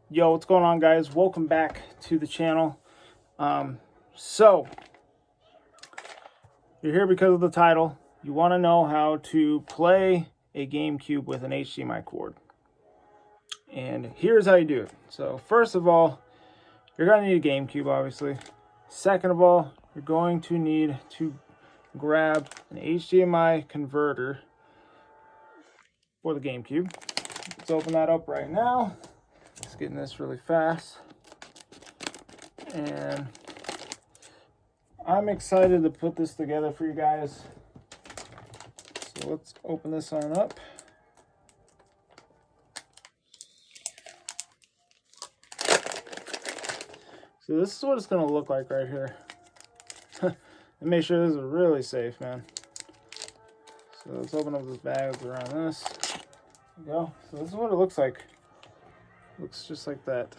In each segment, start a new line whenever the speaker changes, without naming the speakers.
Yo, what's going on, guys? Welcome back to the channel. So you're here because of the title. You want to know how to play a GameCube with an HDMI cord. And here's how you do it. So first of all, you're going to need a GameCube, obviously. Second of all, you're going to need to grab an HDMI converter for the GameCube. Let's open that up right now. Just getting this really fast. And I'm excited to put this together for you guys. So let's open this on up. So this is what it's going to look like right here. And make sure this is really safe, man. So let's open up this bag around this. There we go. So this is what it looks like. Looks just like that.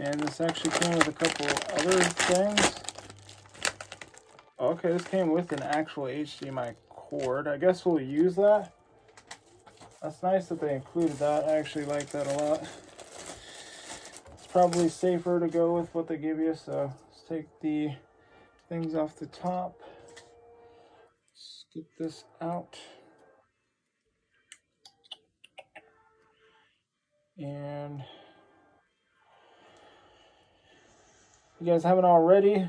And this actually came with a couple other things. Okay, this came with an actual HDMI cord. I guess we'll use that. That's nice that they included that. I actually like that a lot. It's probably safer to go with what they give you. So let's take the things off the top. Skip this out. And if you guys haven't already,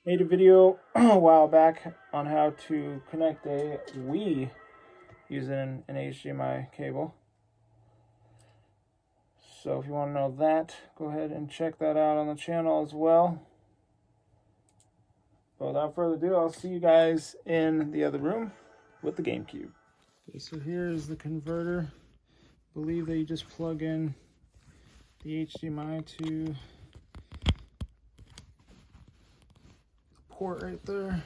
made a video a while back on how to connect a Wii using an HDMI cable. So if you want to know that, go ahead and check that out on the channel as well. But without further ado, I'll see you guys in the other room with the GameCube. Okay, so here is the converter. I believe that you just plug in the HDMI to the port right there.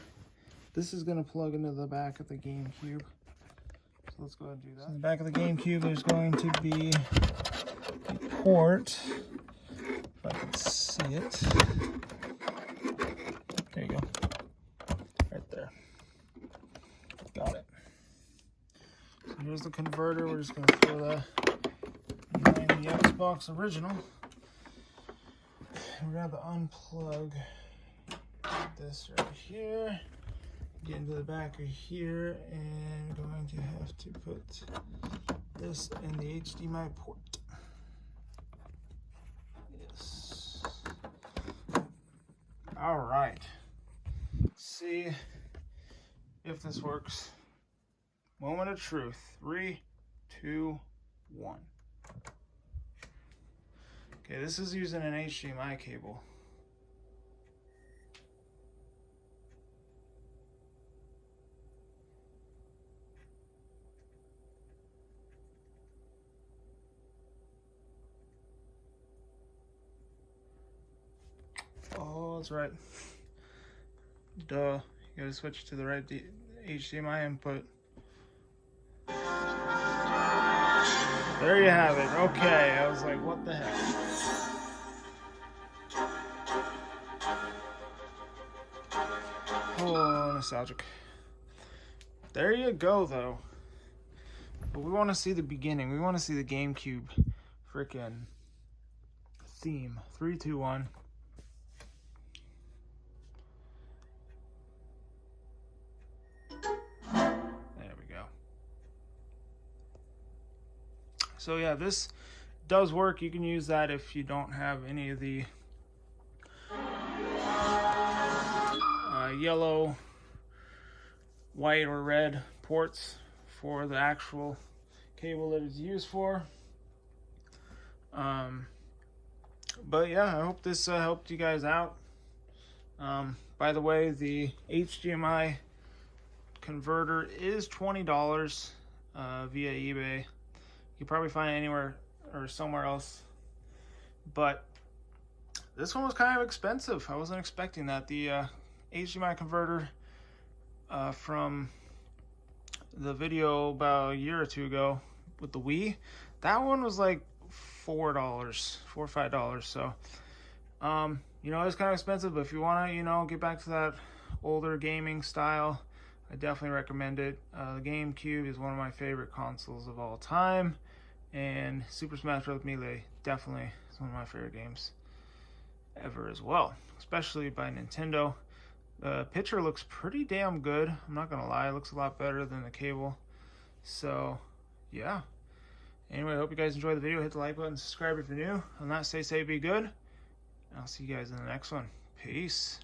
This is going to plug into the back of the GameCube. So let's go ahead and do that. So in the back of the GameCube, there's going to be a port. If I can see it. There you go. Right there. Got it. So here's the converter. We're just going to throw that behind the Xbox original. We're going to have to unplug this right here. Get into the back of here, and we're going to have to put this in the HDMI port. Yes. All right. Let's see if this works. Moment of truth. 3, 2, 1. Okay, this is using an HDMI cable. Oh, that's right. Duh. You gotta switch to the right HDMI input. There you have it. Okay, I was like, what the heck? Oh, nostalgic. There you go, though. But we want to see the beginning. We want to see the GameCube freaking theme. 3, 2, 1. So yeah, this does work. You can use that if you don't have any of the yellow, white, or red ports for the actual cable that it's used for. But yeah, I hope this helped you guys out. By the way, the HDMI converter is $20 via eBay. You probably find it anywhere or somewhere else, but this one was kind of expensive. I wasn't expecting that. The HDMI converter from the video about a year or two ago with the Wii, that one was like $4 or $5. So you know, it's kind of expensive, but if you want to, you know, get back to that older gaming style, I definitely recommend it. The GameCube is one of my favorite consoles of all time, And Super Smash Bros. Melee, definitely is one of my favorite games ever as well, especially by Nintendo. The picture looks pretty damn good. I'm not gonna lie, it looks a lot better than the cable. So, yeah. Anyway, I hope you guys enjoyed the video. Hit the like button, subscribe if you're new. On that, stay safe, be good. And I'll see you guys in the next one. Peace.